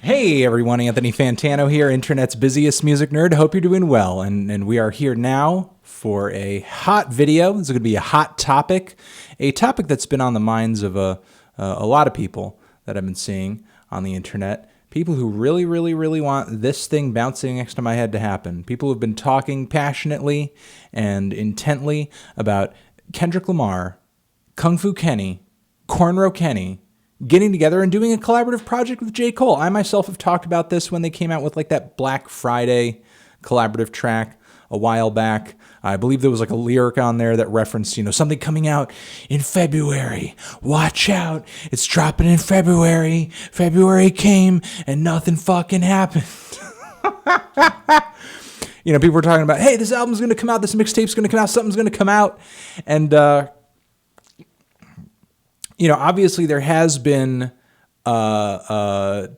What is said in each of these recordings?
Hey everyone, Anthony Fantano here, internet's busiest music nerd. Hope you're doing well. And we are here now for a hot video. This is going to be a hot topic, a topic that's been on the minds of a lot of people that I've been seeing on the internet. People who really, really, really want this thing bouncing next to my head to happen. People who have been talking passionately and intently about Kendrick Lamar, Kung Fu Kenny, Cornrow Kenny, getting together and doing a collaborative project with J. Cole. I myself have talked about this when they came out with like that Black Friday collaborative track a while back. I believe there was like a lyric on there that referenced, something coming out in February. Watch out. It's dropping in February. February came and nothing fucking happened. People were talking about, hey, this album's going to come out. This mixtape's going to come out. Something's going to come out. And, obviously there has been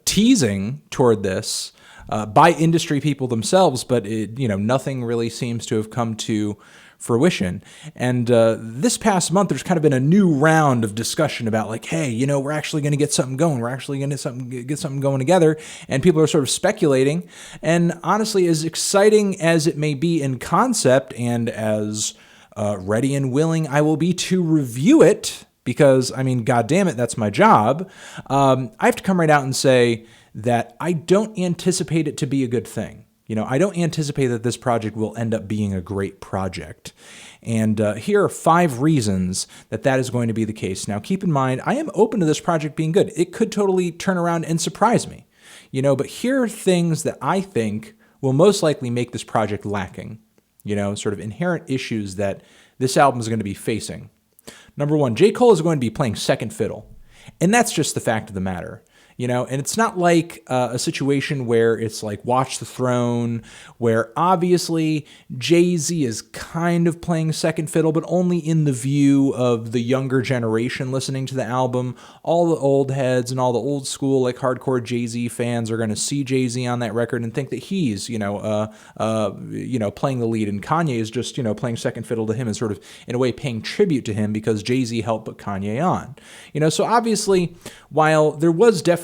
teasing toward this by industry people themselves, but nothing really seems to have come to fruition. And this past month, there's kind of been a new round of discussion about like, hey, we're actually going to get something going. We're actually going to get something going together. And people are sort of speculating. And honestly, as exciting as it may be in concept and as ready and willing I will be to review it, because, God damn it, that's my job. I have to come right out and say that I don't anticipate it to be a good thing. I don't anticipate that this project will end up being a great project. And here are 5 reasons that is going to be the case. Now, keep in mind, I am open to this project being good. It could totally turn around and surprise me. But here are things that I think will most likely make this project lacking. Sort of inherent issues that this album is going to be facing. Number 1, J. Cole is going to be playing second fiddle. And that's just the fact of the matter. And it's not like a situation where it's like Watch the Throne, where obviously Jay-Z is kind of playing second fiddle, but only in the view of the younger generation listening to the album. All the old heads and all the old school, like hardcore Jay-Z fans are going to see Jay-Z on that record and think that he's, playing the lead, and Kanye is just, playing second fiddle to him and sort of, in a way, paying tribute to him because Jay-Z helped put Kanye on. So obviously, while there was definitely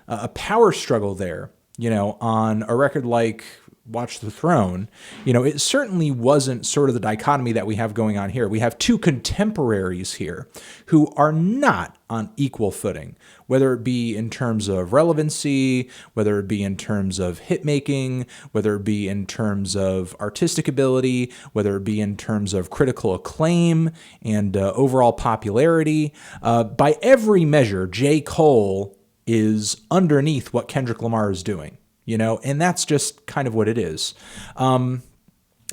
a power struggle there, on a record like Watch the Throne, it certainly wasn't sort of the dichotomy that we have going on here. We have 2 contemporaries here who are not on equal footing, whether it be in terms of relevancy, whether it be in terms of hit making, whether it be in terms of artistic ability, whether it be in terms of critical acclaim and overall popularity. By every measure, J. Cole is underneath what Kendrick Lamar is doing, and that's just kind of what it is. And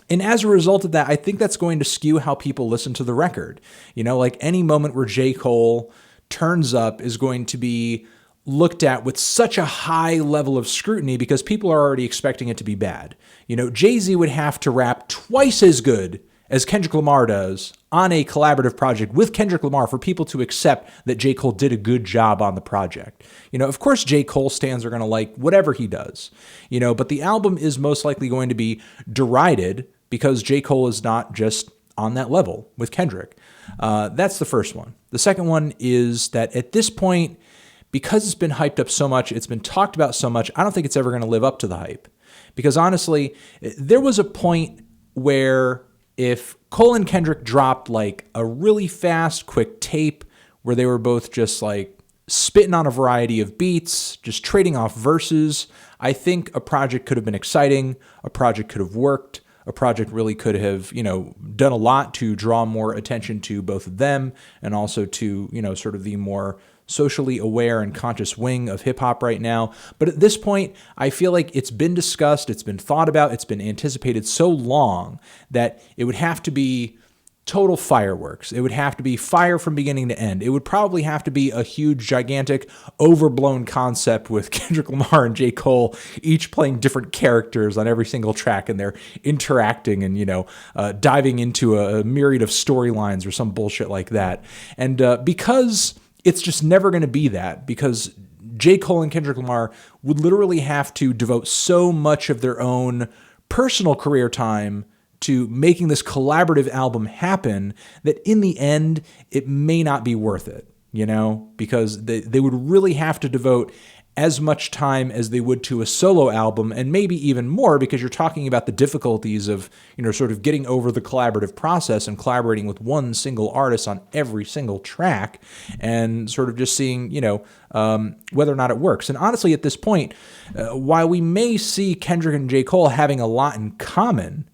as a result of that, I think that's going to skew how people listen to the record. Like any moment where J. Cole turns up is going to be looked at with such a high level of scrutiny because people are already expecting it to be bad. Jay-Z would have to rap twice as good as Kendrick Lamar does on a collaborative project with Kendrick Lamar for people to accept that J. Cole did a good job on the project. Of course, J. Cole stans are going to like whatever he does, but the album is most likely going to be derided because J. Cole is not just on that level with Kendrick. That's the first one. The second one is that at this point, because it's been hyped up so much, it's been talked about so much, I don't think it's ever going to live up to the hype. Because honestly, there was a point where if Cole and Kendrick dropped like a really fast, quick tape where they were both just like spitting on a variety of beats, just trading off verses, I think a project could have been exciting. A project could have worked. A project really could have, done a lot to draw more attention to both of them and also to, sort of the more socially aware and conscious wing of hip hop right now. But at this point, I feel like it's been discussed, it's been thought about, it's been anticipated so long that it would have to be total fireworks. It would have to be fire from beginning to end. It would probably have to be a huge, gigantic, overblown concept with Kendrick Lamar and J. Cole each playing different characters on every single track, and they're interacting and, diving into a myriad of storylines or some bullshit like that. And because it's just never going to be that, because J. Cole and Kendrick Lamar would literally have to devote so much of their own personal career time to making this collaborative album happen that in the end, it may not be worth it, because they would really have to devote as much time as they would to a solo album, and maybe even more, because you're talking about the difficulties of, sort of getting over the collaborative process and collaborating with one single artist on every single track, and sort of just seeing, whether or not it works. And honestly, at this point, while we may see Kendrick and J. Cole having a lot in common,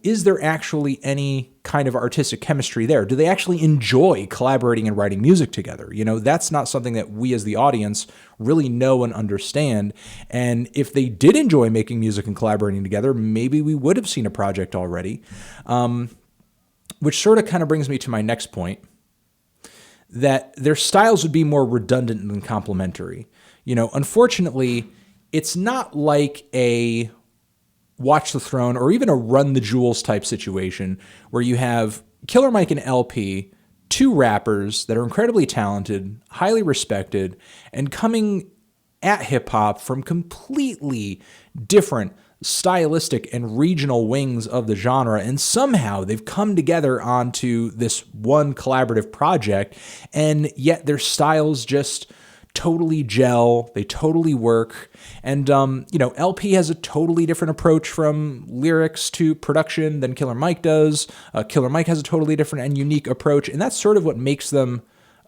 is there actually any kind of artistic chemistry there? Do they actually enjoy collaborating and writing music together? That's not something that we as the audience really know and understand. And if they did enjoy making music and collaborating together, maybe we would have seen a project already. Which sort of kind of brings me to my next point, that their styles would be more redundant than complementary. Unfortunately, it's not like a Watch the Throne or even a Run the Jewels type situation where you have Killer Mike and LP, two rappers that are incredibly talented, highly respected, and coming at hip hop from completely different stylistic and regional wings of the genre, and somehow they've come together onto this one collaborative project, and yet their styles just totally gel, they totally work. And, LP has a totally different approach from lyrics to production than Killer Mike does. Killer Mike has a totally different and unique approach, and that's sort of what makes them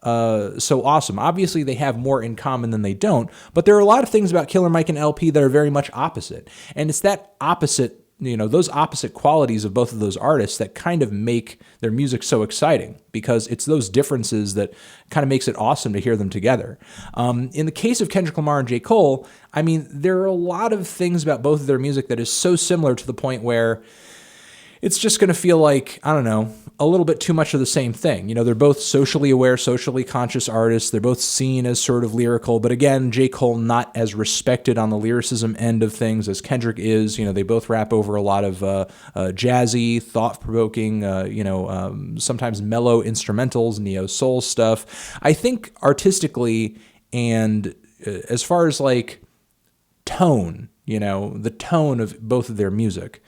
so awesome. Obviously, they have more in common than they don't, but there are a lot of things about Killer Mike and LP that are very much opposite. And it's that opposite, those opposite qualities of both of those artists that kind of make their music so exciting, because it's those differences that kind of makes it awesome to hear them together. In the case of Kendrick Lamar and J. Cole, there are a lot of things about both of their music that is so similar to the point where it's just going to feel like, I don't know, a little bit too much of the same thing. They're both socially aware, socially conscious artists. They're both seen as sort of lyrical, but again, J. Cole not as respected on the lyricism end of things as Kendrick is. They both rap over a lot of jazzy, thought-provoking, sometimes mellow instrumentals, neo-soul stuff. I think artistically and as far as like tone, the tone of both of their music,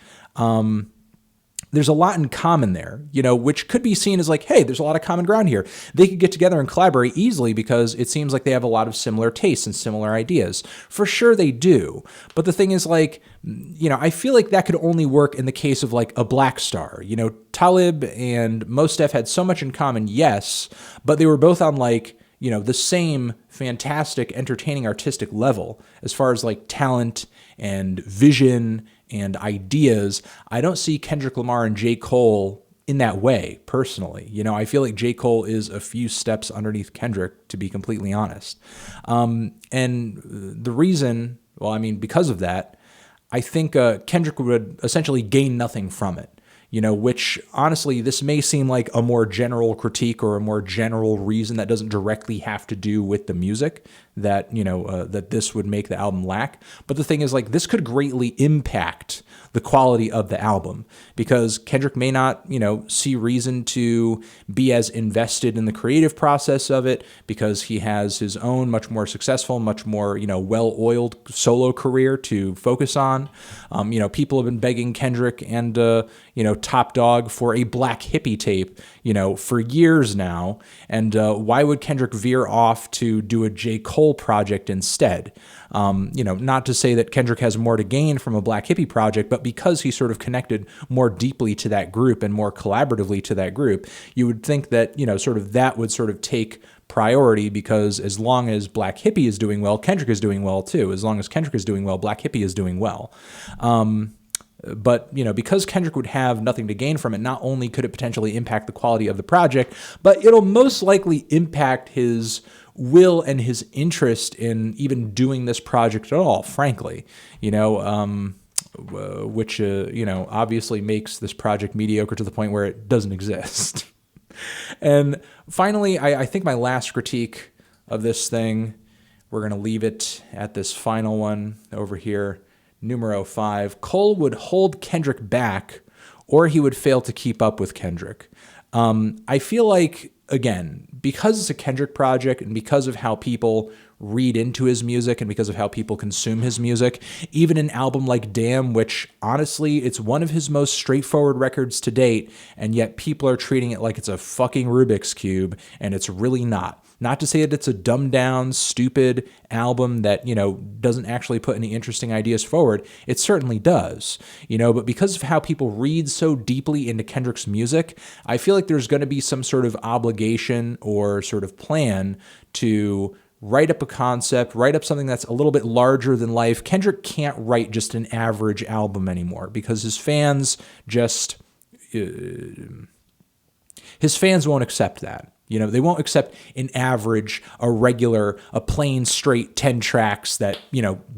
there's a lot in common there, which could be seen as like, hey, there's a lot of common ground here. They could get together and collaborate easily because it seems like they have a lot of similar tastes and similar ideas. For sure they do. But the thing is like, I feel like that could only work in the case of like a Black Star. Talib and Mos Def had so much in common, yes, but they were both on like, the same fantastic, entertaining artistic level as far as like talent and vision and ideas. I don't see Kendrick Lamar and J. Cole in that way, personally. I feel like J. Cole is a few steps underneath Kendrick, to be completely honest. And the reason, because of that, I think Kendrick would essentially gain nothing from it. Which honestly, this may seem like a more general critique or a more general reason that doesn't directly have to do with the music that, that this would make the album lack. But the thing is, like, this could greatly impact the quality of the album, because Kendrick may not, see reason to be as invested in the creative process of it because he has his own much more successful, much more, well-oiled solo career to focus on. People have been begging Kendrick and, Top Dog for a Black Hippie tape, for years now. And why would Kendrick veer off to do a J. Cole project instead? Not to say that Kendrick has more to gain from a Black Hippie project, but because he sort of connected more deeply to that group and more collaboratively to that group, you would think that, sort of that would sort of take priority, because as long as Black Hippie is doing well, Kendrick is doing well too. As long as Kendrick is doing well, Black Hippie is doing well. But, because Kendrick would have nothing to gain from it, not only could it potentially impact the quality of the project, but it'll most likely impact his will and his interest in even doing this project at all, frankly, which, obviously makes this project mediocre to the point where it doesn't exist. And finally, I think my last critique of this thing, we're going to leave it at this final one over here. Numero 5, Cole would hold Kendrick back, or he would fail to keep up with Kendrick. I feel like, again, because it's a Kendrick project and because of how people read into his music and because of how people consume his music, even an album like Damn, which honestly, it's one of his most straightforward records to date, and yet people are treating it like it's a fucking Rubik's Cube, and it's really not. Not to say that it's a dumbed down, stupid album that, doesn't actually put any interesting ideas forward. It certainly does, but because of how people read so deeply into Kendrick's music, I feel like there's going to be some sort of obligation or sort of plan to write up a concept, write up something that's a little bit larger than life. Kendrick can't write just an average album anymore because his fans won't accept that. They won't accept an average, a regular, a plain, straight 10 tracks that,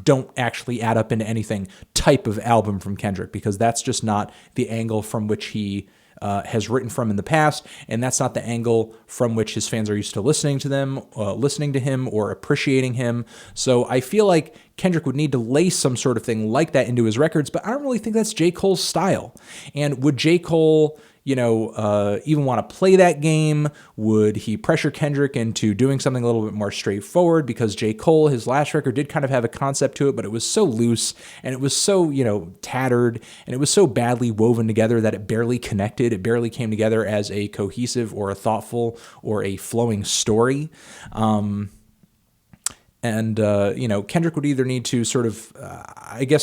don't actually add up into anything type of album from Kendrick, because that's just not the angle from which he has written from in the past, and that's not the angle from which his fans are used to listening to him or appreciating him. So I feel like Kendrick would need to lace some sort of thing like that into his records, but I don't really think that's J. Cole's style. And would J. Cole even want to play that game? Would he pressure Kendrick into doing something a little bit more straightforward? Because J. Cole, his last record, did kind of have a concept to it, but it was so loose and it was so, tattered, and it was so badly woven together that it barely connected. It barely came together as a cohesive or a thoughtful or a flowing story. Kendrick would either need to sort of,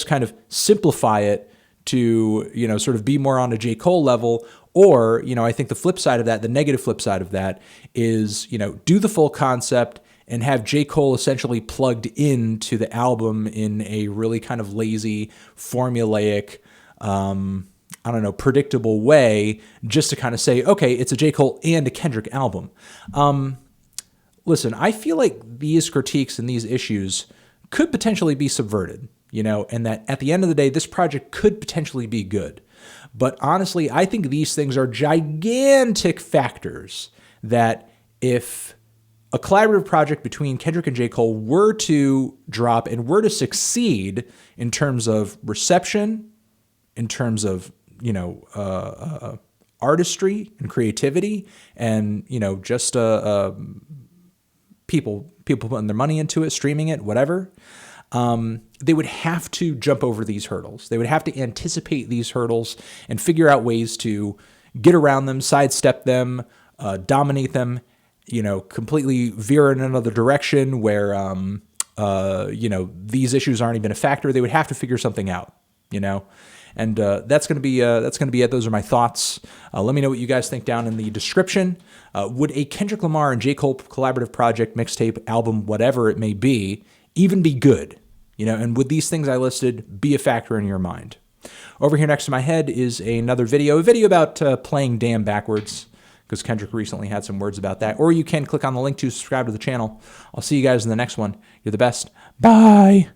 kind of simplify it to, sort of be more on a J. Cole level, or, I think the flip side of that, the negative flip side of that is, do the full concept and have J. Cole essentially plugged into the album in a really kind of lazy, formulaic, predictable way, just to kind of say, okay, it's a J. Cole and a Kendrick album. Listen, I feel like these critiques and these issues could potentially be subverted, and that at the end of the day, this project could potentially be good. But honestly, I think these things are gigantic factors that if a collaborative project between Kendrick and J. Cole were to drop and were to succeed in terms of reception, in terms of, artistry and creativity, and, just people putting their money into it, streaming it, whatever, they would have to jump over these hurdles. They would have to anticipate these hurdles and figure out ways to get around them, sidestep them, dominate them, completely veer in another direction where, these issues aren't even a factor. They would have to figure something out, and that's going to be it. Those are my thoughts. Let me know what you guys think down in the description. Would a Kendrick Lamar and J. Cole collaborative project, mixtape, album, whatever it may be, even be good? And would these things I listed be a factor in your mind? Over here next to my head is another video, about playing damn backwards, because Kendrick recently had some words about that. Or you can click on the link to subscribe to the channel. I'll see you guys in the next one. You're the best. Bye.